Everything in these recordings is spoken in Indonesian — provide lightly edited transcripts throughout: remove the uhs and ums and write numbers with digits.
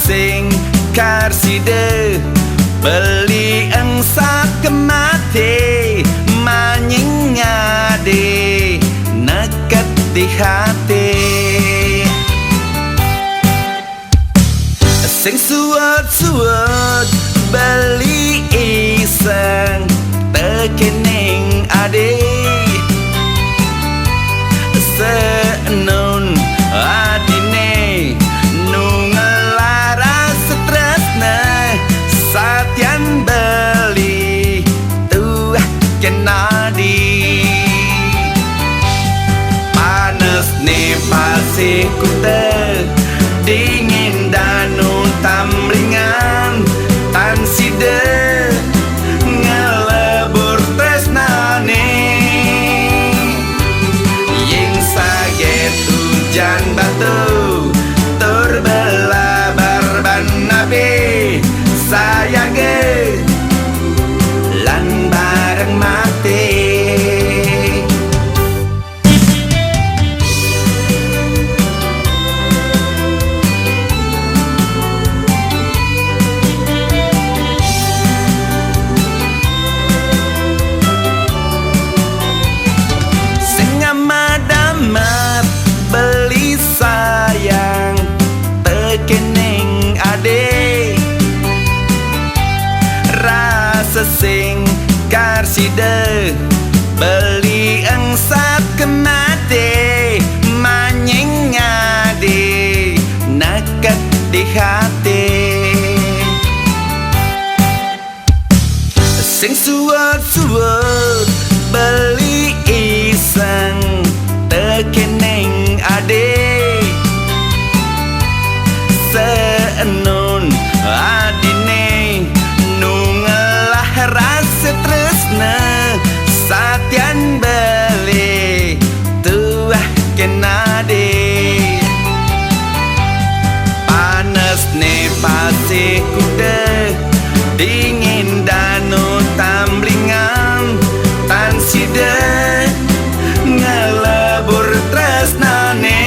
sing karside beli engsak kemate manying ngade neket di hati sing suwet-suwet beli iseng tekening ade seenun adine nungelara stresna satyan beli tuah kenadi panas ne pasih kute dingin danu tamringan tan side ngelebur tresnane ying saget hujan batu tur belabar ban nabi sayage lan bareng mati beli sayang tekening ade rasa sing karside beli engsat kemate manying ade neket di hati sing suwet-suwet beli iseng tekening ade seenun adine nungelah rasa tresna satyan beli tuah kenade panas ne pasih kude dingin danu tamblingan tan side ngelebur tresnane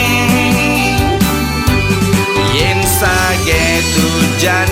yen saget hujan